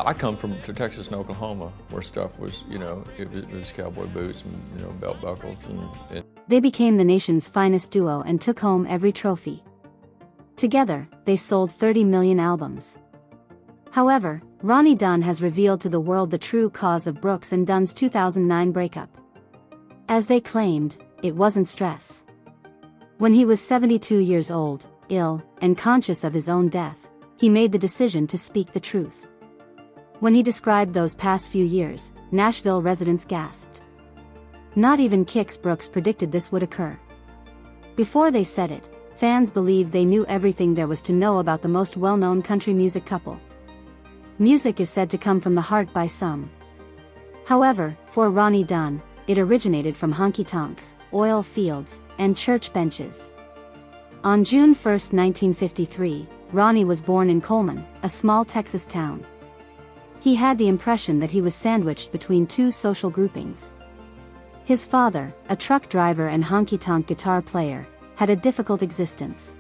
I come from Texas and Oklahoma, where stuff was, it was cowboy boots and, belt buckles. And They became the nation's finest duo and took home every trophy. Together, they sold 30 million albums. However, Ronnie Dunn has revealed to the world the true cause of Brooks and Dunn's 2009 breakup. As they claimed, it wasn't stress. When he was 72 years old, ill, and conscious of his own death, he made the decision to speak the truth. When he described those past few years, Nashville residents gasped. Not even Kix Brooks predicted this would occur. Before they said it, fans believed they knew everything there was to know about the most well-known country music couple. Music is said to come from the heart by some. However, for Ronnie Dunn, it originated from honky-tonks, oil fields, and church benches. On June 1, 1953, Ronnie was born in Coleman, a small Texas town. He had the impression that he was sandwiched between two social groupings. His father, a truck driver and honky-tonk guitar player, had a difficult existence.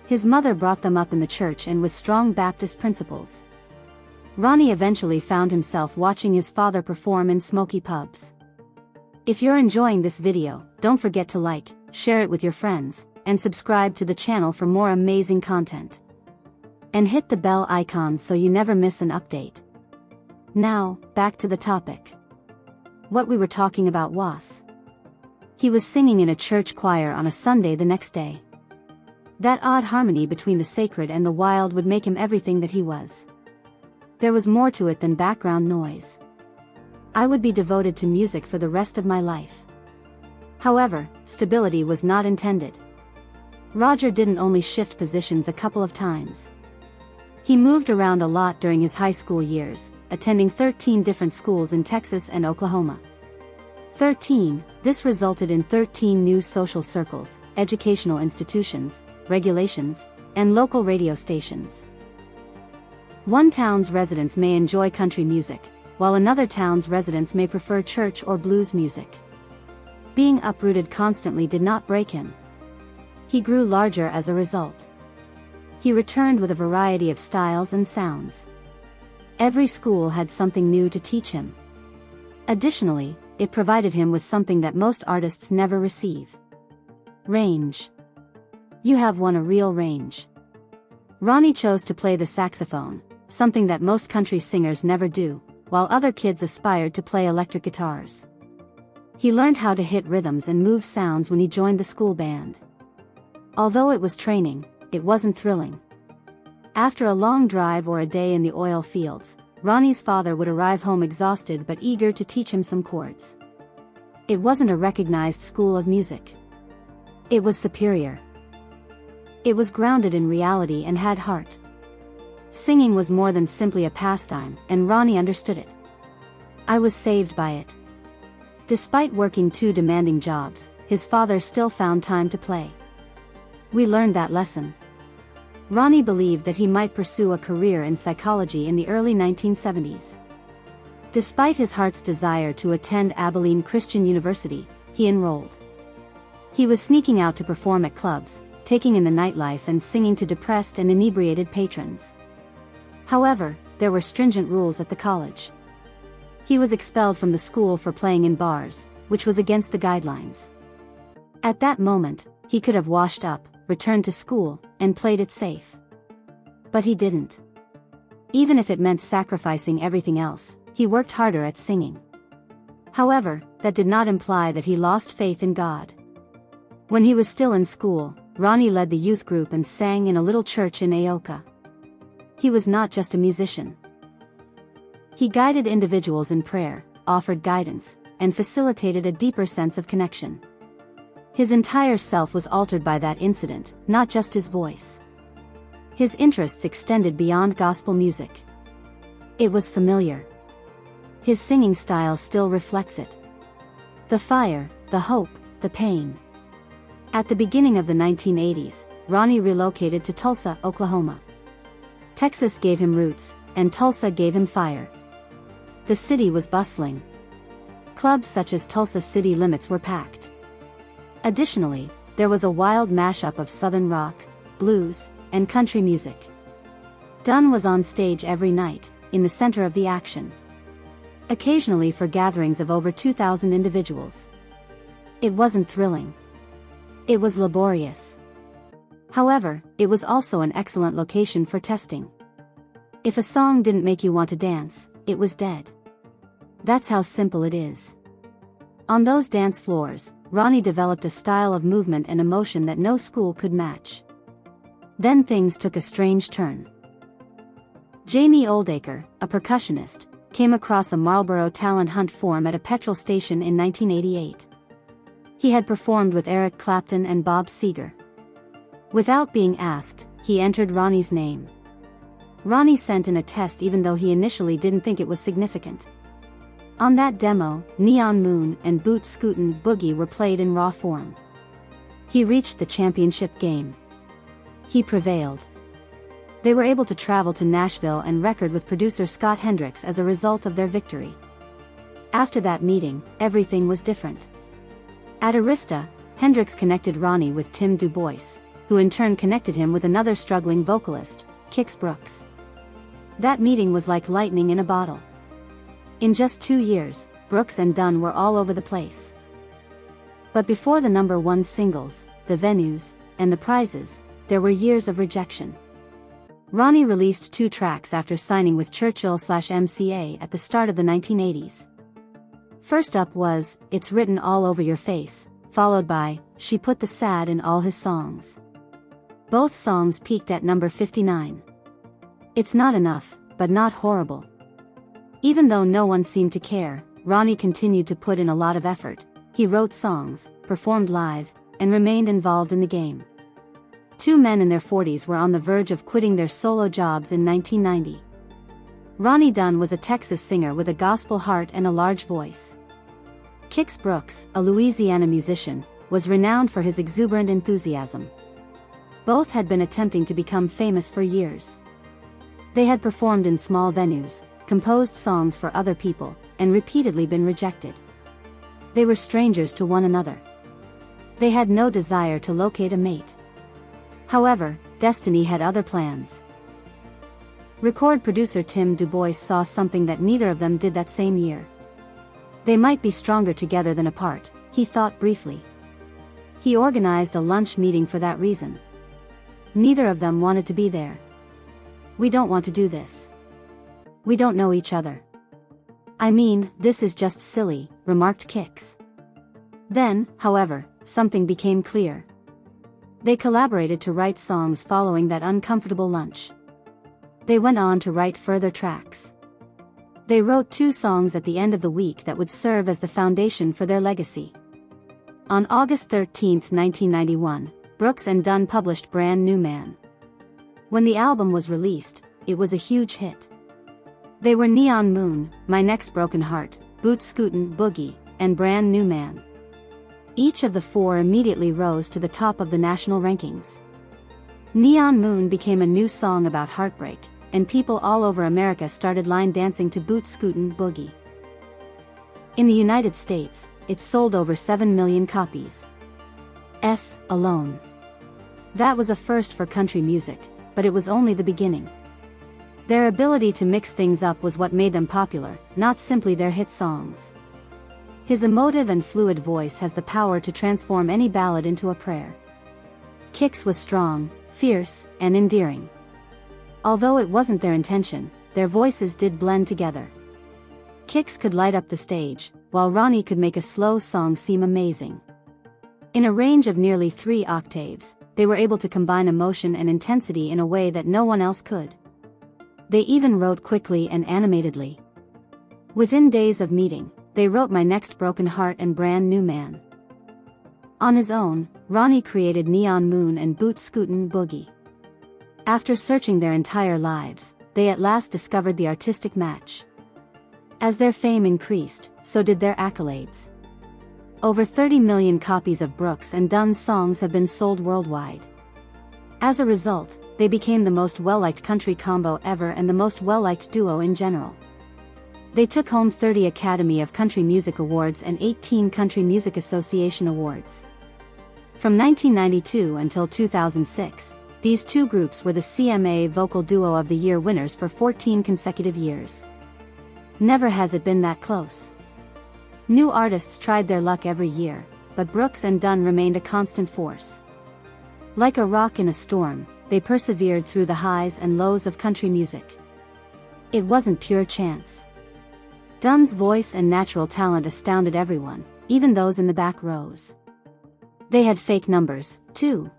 His mother brought them up in the church and with strong Baptist principles. Ronnie eventually found himself watching his father perform in smoky pubs. If you're enjoying this video, don't forget to like, share it with your friends, and subscribe to the channel for more amazing content. And hit the bell icon so you never miss an update. Now, back to the topic. What we were talking about was. He was singing in a church choir on a Sunday the next day. That odd harmony between the sacred and the wild would make him everything that he was. There was more to it than background noise. I would be devoted to music for the rest of my life. However, stability was not intended. Roger didn't only shift positions a couple of times. He moved around a lot during his high school years, attending 13 different schools in Texas and Oklahoma. 13, this resulted in 13 new social circles, educational institutions, regulations, and local radio stations. One town's residents may enjoy country music, while another town's residents may prefer church or blues music. Being uprooted constantly did not break him. He grew larger as a result. He returned with a variety of styles and sounds. Every school had something new to teach him. Additionally, it provided him with something that most artists never receive. Range. You have won a real range. Ronnie chose to play the saxophone, something that most country singers never do, while other kids aspired to play electric guitars. He learned how to hit rhythms and move sounds when he joined the school band. Although it was training, it wasn't thrilling. After a long drive or a day in the oil fields, Ronnie's father would arrive home exhausted but eager to teach him some chords. It wasn't a recognized school of music. It was superior. It was grounded in reality and had heart. Singing was more than simply a pastime, and Ronnie understood it. I was saved by it. Despite working two demanding jobs, his father still found time to play. We learned that lesson. Ronnie believed that he might pursue a career in psychology in the early 1970s. Despite his heart's desire to attend Abilene Christian University, he enrolled. He was sneaking out to perform at clubs, taking in the nightlife and singing to depressed and inebriated patrons. However, there were stringent rules at the college. He was expelled from the school for playing in bars, which was against the guidelines. At that moment, he could have washed up, returned to school, and played it safe. But he didn't. Even if it meant sacrificing everything else, he worked harder at singing. However, that did not imply that he lost faith in God. When he was still in school, Ronnie led the youth group and sang in a little church in Aoka. He was not just a musician. He guided individuals in prayer, offered guidance, and facilitated a deeper sense of connection. His entire self was altered by that incident, not just his voice. His interests extended beyond gospel music. It was familiar. His singing style still reflects it. The fire, the hope, the pain. At the beginning of the 1980s, Ronnie relocated to Tulsa, Oklahoma. Texas gave him roots, and Tulsa gave him fire. The city was bustling. Clubs such as Tulsa City Limits were packed. Additionally, there was a wild mashup of southern rock, blues, and country music. Dunn was on stage every night, in the center of the action. Occasionally for gatherings of over 2,000 individuals. It wasn't thrilling. It was laborious. However, it was also an excellent location for testing. If a song didn't make you want to dance, it was dead. That's how simple it is. On those dance floors, Ronnie developed a style of movement and emotion that no school could match. Then things took a strange turn. Jamie Oldacre, a percussionist, came across a Marlboro talent hunt form at a petrol station in 1988. He had performed with Eric Clapton and Bob Seger. Without being asked, he entered Ronnie's name. Ronnie sent in a test even though he initially didn't think it was significant. On that demo, Neon Moon and Boot Scootin' Boogie were played in raw form. He reached the championship game. He prevailed. They were able to travel to Nashville and record with producer Scott Hendricks as a result of their victory. After that meeting, everything was different. At Arista, Hendricks connected Ronnie with Tim Du Bois, who in turn connected him with another struggling vocalist, Kix Brooks. That meeting was like lightning in a bottle. In just 2 years, Brooks and Dunn were all over the place. But before the #1 singles, the venues, and the prizes, there were years of rejection. Ronnie released 2 tracks after signing with Churchill/MCA at the start of the 1980s. First up was It's Written All Over Your Face, followed by She Put the Sad in All His Songs. Both songs peaked at number 59. It's not enough, but not horrible. Even though no one seemed to care, Ronnie continued to put in a lot of effort. He wrote songs, performed live, and remained involved in the game. 2 men in their 40s were on the verge of quitting their solo jobs in 1990. Ronnie Dunn was a Texas singer with a gospel heart and a large voice. Kix Brooks, a Louisiana musician, was renowned for his exuberant enthusiasm. Both had been attempting to become famous for years. They had performed in small venues, composed songs for other people, and repeatedly been rejected. They were strangers to one another. They had no desire to locate a mate. However, destiny had other plans. Record producer Tim Du Bois saw something that neither of them did that same year. They might be stronger together than apart, he thought briefly. He organized a lunch meeting for that reason. Neither of them wanted to be there. We don't want to do this. We don't know each other. I mean, this is just silly, remarked Kix. Then, however, something became clear. They collaborated to write songs following that uncomfortable lunch. They went on to write further tracks. They wrote 2 songs at the end of the week that would serve as the foundation for their legacy. On August 13, 1991, Brooks and Dunn published Brand New Man. When the album was released, it was a huge hit. They were Neon Moon, My Next Broken Heart, Boot Scootin' Boogie, and Brand New Man. Each of the 4 immediately rose to the top of the national rankings. Neon Moon became a new song about heartbreak, and people all over America started line dancing to Boot Scootin' Boogie. In the United States, it sold over 7 million copies. Alone. That was a first for country music, but it was only the beginning. Their ability to mix things up was what made them popular, not simply their hit songs. His emotive and fluid voice has the power to transform any ballad into a prayer. Kix was strong, fierce, and endearing. Although it wasn't their intention, their voices did blend together. Kix could light up the stage, while Ronnie could make a slow song seem amazing. In a range of nearly 3 octaves, they were able to combine emotion and intensity in a way that no one else could. They even wrote quickly and animatedly. Within days of meeting, they wrote My Next Broken Heart and Brand New Man. On his own, Ronnie created Neon Moon and Boot Scootin' Boogie. After searching their entire lives, they at last discovered the artistic match. As their fame increased, so did their accolades. Over 30 million copies of Brooks and Dunn's songs have been sold worldwide. As a result, they became the most well-liked country combo ever and the most well-liked duo in general. They took home 30 Academy of Country Music Awards and 18 Country Music Association Awards. From 1992 until 2006, These two groups were the CMA Vocal Duo of the Year winners for 14 consecutive years. Never has it been that close. New artists tried their luck every year, but Brooks and Dunn remained a constant force. Like a rock in a storm, they persevered through the highs and lows of country music. It wasn't pure chance. Dunn's voice and natural talent astounded everyone, even those in the back rows. They had fake numbers, too.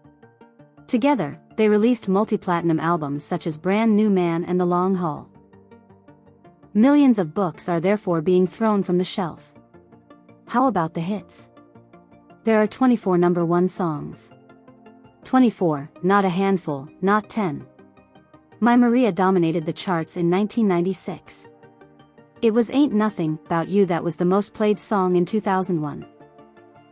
Together, they released multi-platinum albums such as Brand New Man and The Long Haul. Millions of books are therefore being thrown from the shelf. How about the hits? There are 24 number one songs. 24, not a handful, not 10. My Maria dominated the charts in 1996. It was Ain't Nothing About You that was the most played song in 2001.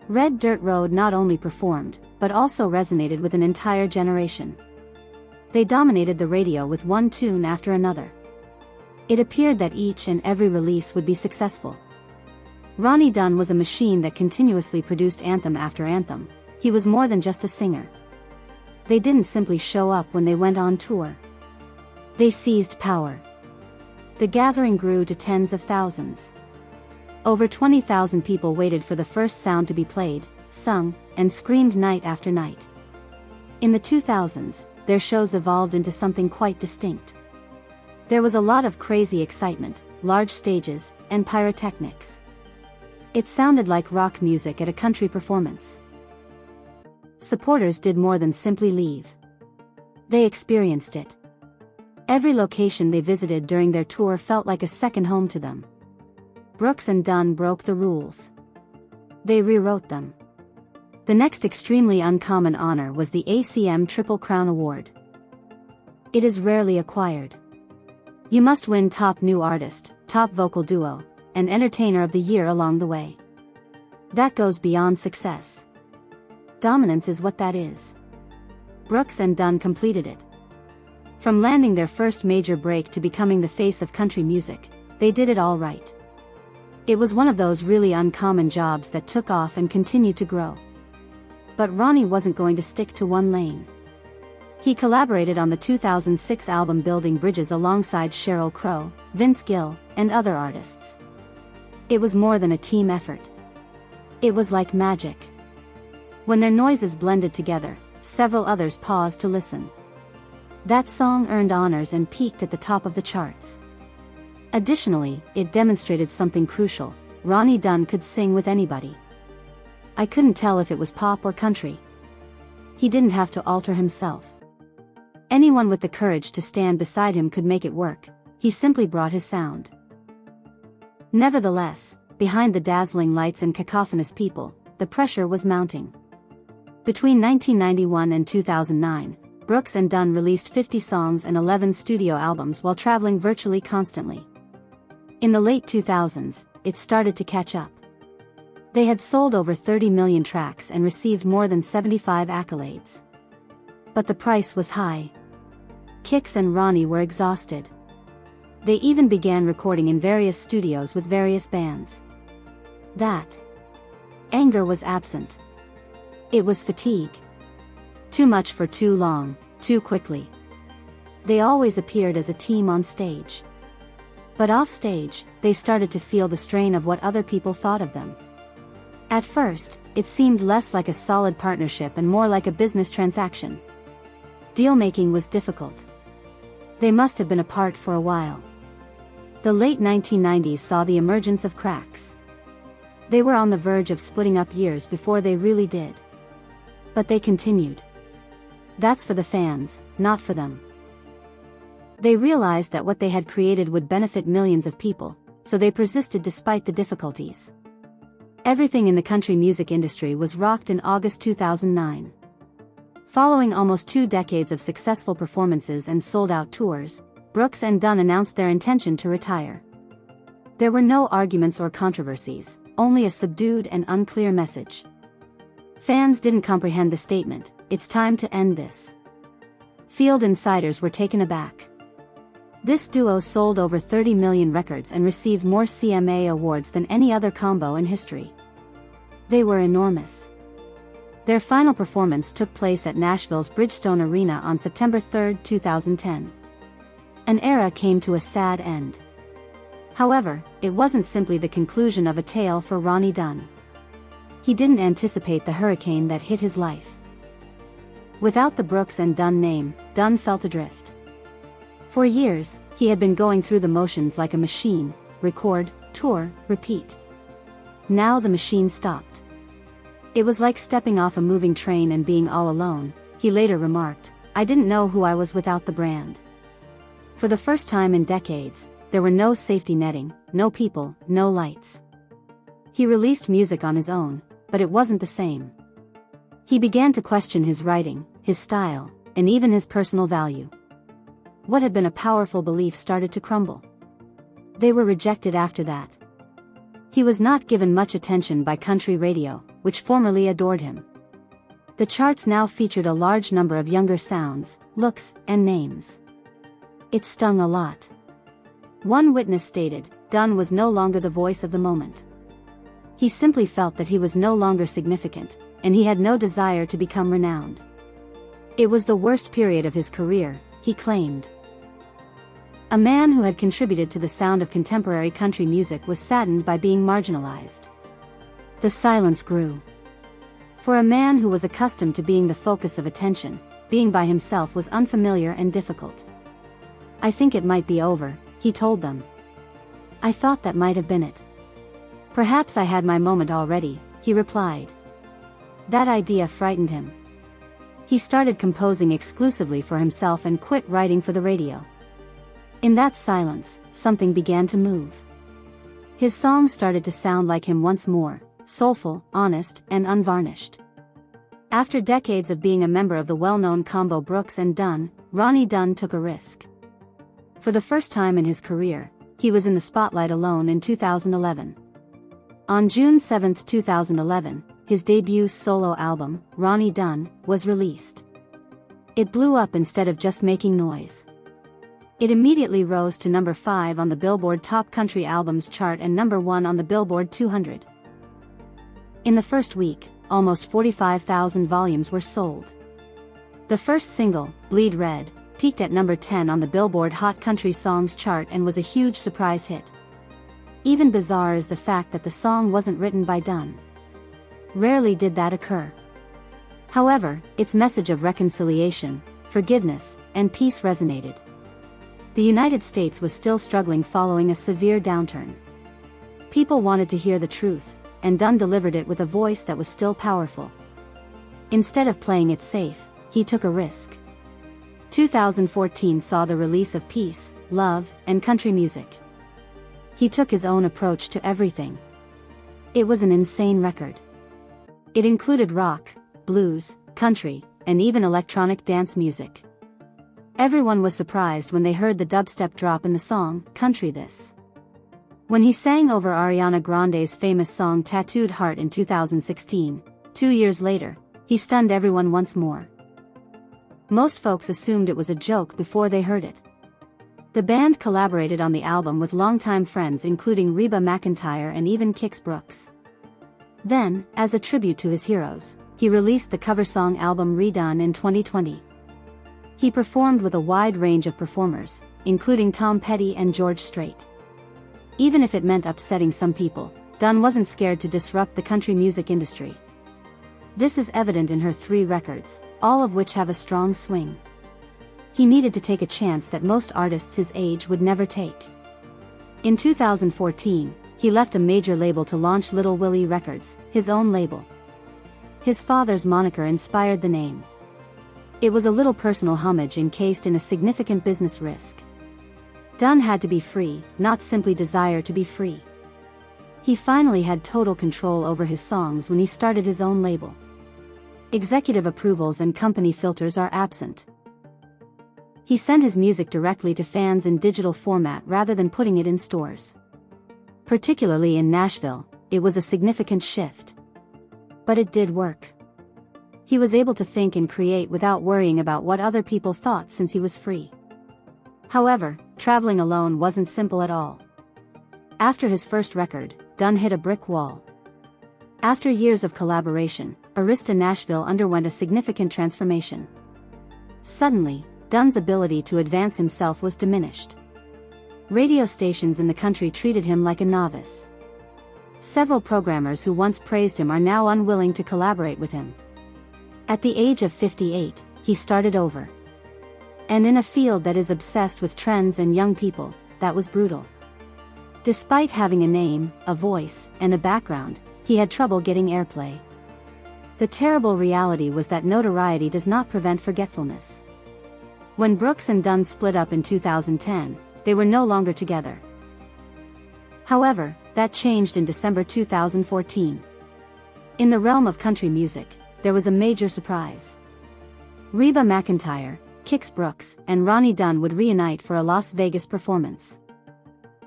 Red Dirt Road not only performed, but also resonated with an entire generation. They dominated the radio with one tune after another. It appeared that each and every release would be successful. Ronnie Dunn was a machine that continuously produced anthem after anthem. He was more than just a singer. They didn't simply show up when they went on tour. They seized power. The gathering grew to tens of thousands. Over 20,000 people waited for the first sound to be played, sung, and screamed night after night. In the 2000s, their shows evolved into something quite distinct. There was a lot of crazy excitement, large stages, and pyrotechnics. It sounded like rock music at a country performance. Supporters did more than simply leave. They experienced it. Every location they visited during their tour felt like a second home to them. Brooks and Dunn broke the rules. They rewrote them. The next extremely uncommon honor was the ACM Triple Crown Award. It is rarely acquired. You must win Top New Artist, Top Vocal Duo, and Entertainer of the Year along the way. That goes beyond success. Dominance is what that is. Brooks and Dunn completed it. From landing their first major break to becoming the face of country music, they did it all right. It was one of those really uncommon jobs that took off and continued to grow. But Ronnie wasn't going to stick to one lane. He collaborated on the 2006 album Building Bridges alongside Sheryl Crow, Vince Gill, and other artists. It was more than a team effort. It was like magic. When their noises blended together, several others paused to listen. That song earned honors and peaked at the top of the charts. Additionally, it demonstrated something crucial: Ronnie Dunn could sing with anybody. I couldn't tell if it was pop or country. He didn't have to alter himself. Anyone with the courage to stand beside him could make it work. He simply brought his sound. Nevertheless, behind the dazzling lights and cacophonous people, the pressure was mounting. Between 1991 and 2009, Brooks and Dunn released 50 songs and 11 studio albums while traveling virtually constantly. In the late 2000s, it started to catch up. They had sold over 30 million tracks and received more than 75 accolades. But the price was high. Kix and Ronnie were exhausted. They even began recording in various studios with various bands. That anger was absent. It was fatigue. Too much for too long, too quickly. They always appeared as a team on stage. But off stage, they started to feel the strain of what other people thought of them. At first, it seemed less like a solid partnership and more like a business transaction. Deal-making was difficult. They must have been apart for a while. The late 1990s saw the emergence of cracks. They were on the verge of splitting up years before they really did. But they continued. That's for the fans, not for them. They realized that what they had created would benefit millions of people, so they persisted despite the difficulties. Everything in the country music industry was rocked in August 2009. Following almost 2 decades of successful performances and sold-out tours, Brooks and Dunn announced their intention to retire. There were no arguments or controversies, only a subdued and unclear message. Fans didn't comprehend the statement, "It's time to end this." Field insiders were taken aback. This duo sold over 30 million records and received more CMA awards than any other combo in history. They were enormous. Their final performance took place at Nashville's Bridgestone Arena on September 3, 2010. An era came to a sad end. However, it wasn't simply the conclusion of a tale for Ronnie Dunn. He didn't anticipate the hurricane that hit his life. Without the Brooks and Dunn name, Dunn felt adrift. For years, he had been going through the motions like a machine: record, tour, repeat. Now the machine stopped. It was like stepping off a moving train and being all alone. He later remarked, "I didn't know who I was without the brand." For the first time in decades, there were no safety netting, no people, no lights. He released music on his own, but it wasn't the same. He began to question his writing, his style, and even his personal value. What had been a powerful belief started to crumble. They were rejected after that. He was not given much attention by country radio, which formerly adored him. The charts now featured a large number of younger sounds, looks, and names. It stung a lot. One witness stated, Dunn was no longer the voice of the moment. He simply felt that he was no longer significant, and he had no desire to become renowned. It was the worst period of his career, he claimed. A man who had contributed to the sound of contemporary country music was saddened by being marginalized. The silence grew. For a man who was accustomed to being the focus of attention, being by himself was unfamiliar and difficult. "I think it might be over," he told them. "I thought that might have been it. Perhaps I had my moment already," he replied. That idea frightened him. He started composing exclusively for himself and quit writing for the radio. In that silence, something began to move. His songs started to sound like him once more, soulful, honest, and unvarnished. After decades of being a member of the well-known combo Brooks and Dunn, Ronnie Dunn took a risk. For the first time in his career, he was in the spotlight alone in 2011. On June 7, 2011, his debut solo album, Ronnie Dunn, was released. It blew up instead of just making noise. It immediately rose to number 5 on the Billboard Top Country Albums chart and number 1 on the Billboard 200. In the first week, almost 45,000 volumes were sold. The first single, Bleed Red, peaked at number 10 on the Billboard Hot Country Songs chart and was a huge surprise hit. Even bizarre is the fact that the song wasn't written by Dunn. Rarely did that occur. However, its message of reconciliation, forgiveness, and peace resonated. The United States was still struggling following a severe downturn. People wanted to hear the truth, and Dunn delivered it with a voice that was still powerful. Instead of playing it safe, he took a risk. 2014 saw the release of peace, love, and country music. He took his own approach to everything. It was an insane record. It included rock, blues, country, and even electronic dance music. Everyone was surprised when they heard the dubstep drop in the song, Country This. When he sang over Ariana Grande's famous song Tattooed Heart in 2016, 2 years later, he stunned everyone once more. Most folks assumed it was a joke before they heard it. The band collaborated on the album with longtime friends including Reba McEntire and even Kix Brooks. Then, as a tribute to his heroes, he released the cover song album Redone in 2020. He performed with a wide range of performers, including Tom Petty and George Strait. Even if it meant upsetting some people, Dunn wasn't scared to disrupt the country music industry. This is evident in her 3 records, all of which have a strong swing. He needed to take a chance that most artists his age would never take. In 2014, he left a major label to launch Little Willie Records, his own label. His father's moniker inspired the name. It was a little personal homage encased in a significant business risk. Dunn had to be free, not simply desire to be free. He finally had total control over his songs when he started his own label. Executive approvals and company filters are absent. He sent his music directly to fans in digital format rather than putting it in stores. Particularly in Nashville, it was a significant shift. But it did work. He was able to think and create without worrying about what other people thought since he was free. However, traveling alone wasn't simple at all. After his first record, Dunn hit a brick wall. After years of collaboration, Arista Nashville underwent a significant transformation. Suddenly, Dunn's ability to advance himself was diminished. Radio stations in the country treated him like a novice. Several programmers who once praised him are now unwilling to collaborate with him. At the age of 58, he started over. And in a field that is obsessed with trends and young people, that was brutal. Despite having a name, a voice, and a background, he had trouble getting airplay. The terrible reality was that notoriety does not prevent forgetfulness. When Brooks and Dunn split up in 2010, they were no longer together. However, that changed in December 2014. In the realm of country music, there was a major surprise. Reba McEntire, Kix Brooks, and Ronnie Dunn would reunite for a Las Vegas performance.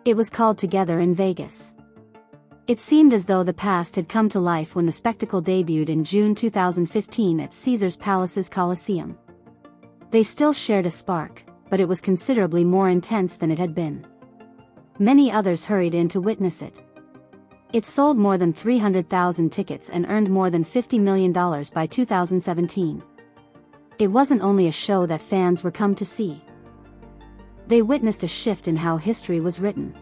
It was called Together in Vegas. It seemed as though the past had come to life when the spectacle debuted in June 2015 at Caesars Palace's Coliseum. They still shared a spark, but it was considerably more intense than it had been. Many others hurried in to witness it. It sold more than 300,000 tickets and earned more than $50 million by 2017. It wasn't only a show that fans were come to see. They witnessed a shift in how history was written.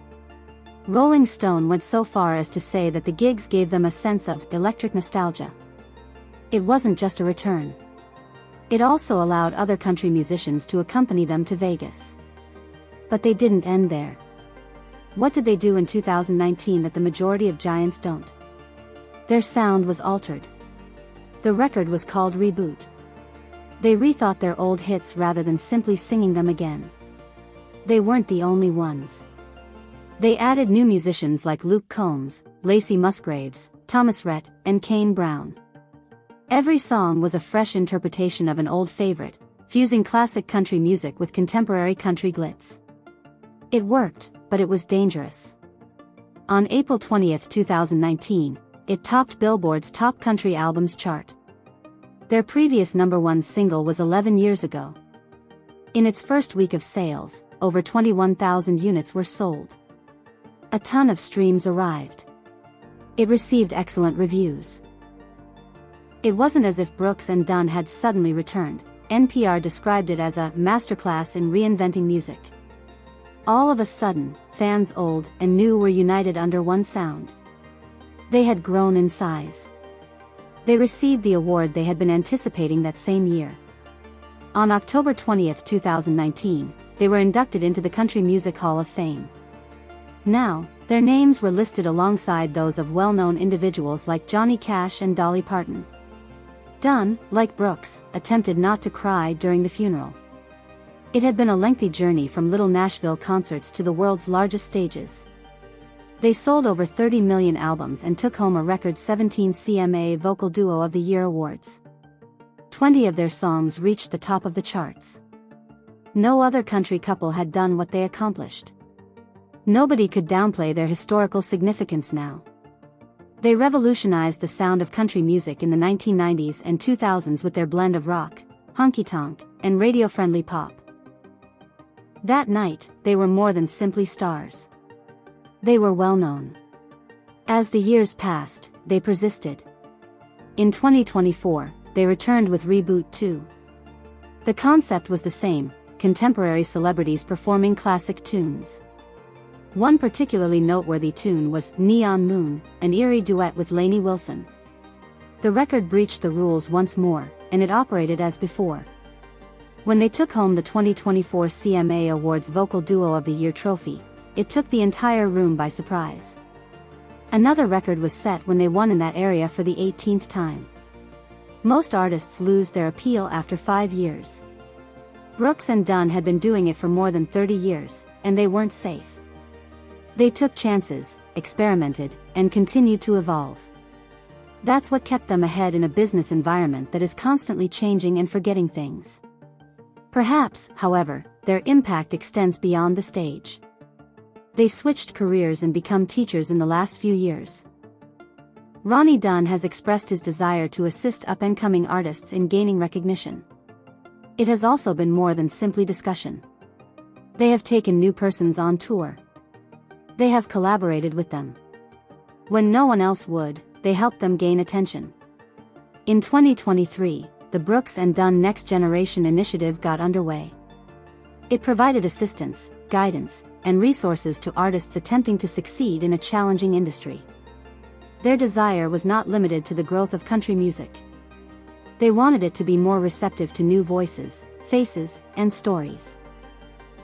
Rolling Stone went so far as to say that the gigs gave them a sense of electric nostalgia. It wasn't just a return. It also allowed other country musicians to accompany them to Vegas. But they didn't end there. What did they do in 2019 that the majority of giants don't? Their sound was altered. The record was called Reboot. They rethought their old hits rather than simply singing them again. They weren't the only ones. They added new musicians like Luke Combs, Lacey Musgraves, Thomas Rhett, and Kane Brown. Every song was a fresh interpretation of an old favorite, fusing classic country music with contemporary country glitz. It worked, but it was dangerous. On April 20, 2019, it topped Billboard's Top Country Albums chart. Their previous #1 single was 11 years ago. In its first week of sales, over 21,000 units were sold. A ton of streams arrived. It received excellent reviews. It wasn't as if Brooks and Dunn had suddenly returned. NPR described it as a masterclass in reinventing music. All of a sudden, fans old and new were united under one sound. They had grown in size. They received the award they had been anticipating that same year. On October 20, 2019, they were inducted into the Country Music Hall of Fame. Now, their names were listed alongside those of well-known individuals like Johnny Cash and Dolly Parton. Dunn, like Brooks, attempted not to cry during the funeral. It had been a lengthy journey from little Nashville concerts to the world's largest stages. They sold over 30 million albums and took home a record 17 CMA Vocal Duo of the Year awards. 20 of their songs reached the top of the charts. No other country couple had done what they accomplished. Nobody could downplay their historical significance now. They revolutionized the sound of country music in the 1990s and 2000s with their blend of rock, honky-tonk, and radio-friendly pop. That night, they were more than simply stars. They were well-known. As the years passed, they persisted. In 2024, they returned with Reboot 2. The concept was the same, contemporary celebrities performing classic tunes. One particularly noteworthy tune was Neon Moon, an eerie duet with Lainey Wilson. The record breached the rules once more, and it operated as before. When they took home the 2024 CMA Awards Vocal Duo of the Year trophy, it took the entire room by surprise. Another record was set when they won in that area for the 18th time. Most artists lose their appeal after 5 years. Brooks and Dunn had been doing it for more than 30 years, and they weren't safe. They took chances, experimented, and continued to evolve. That's what kept them ahead in a business environment that is constantly changing and forgetting things. Perhaps, however, their impact extends beyond the stage. They switched careers and become teachers in the last few years. Ronnie Dunn has expressed his desire to assist up-and-coming artists in gaining recognition. It has also been more than simply discussion. They have taken new persons on tour. They have collaborated with them. When no one else would, they helped them gain attention. In 2023, the Brooks and Dunn Next Generation initiative got underway. It provided assistance, guidance, and resources to artists attempting to succeed in a challenging industry. Their desire was not limited to the growth of country music. They wanted it to be more receptive to new voices, faces, and stories.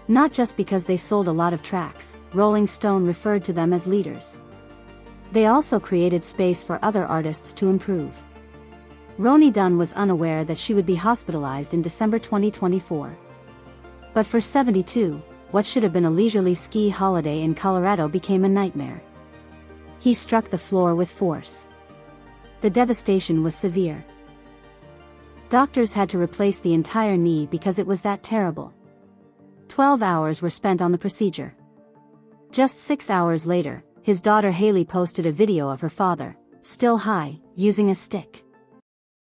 Not just because they sold a lot of tracks, Rolling Stone referred to them as leaders. They also created space for other artists to improve. Ronnie Dunn was unaware that she would be hospitalized in December 2024. But for 72, what should have been a leisurely ski holiday in Colorado became a nightmare. He struck the floor with force. The devastation was severe. Doctors had to replace the entire knee because it was that terrible. 12 hours were spent on the procedure. Just 6 hours later, his daughter Haley posted a video of her father, still high, using a stick.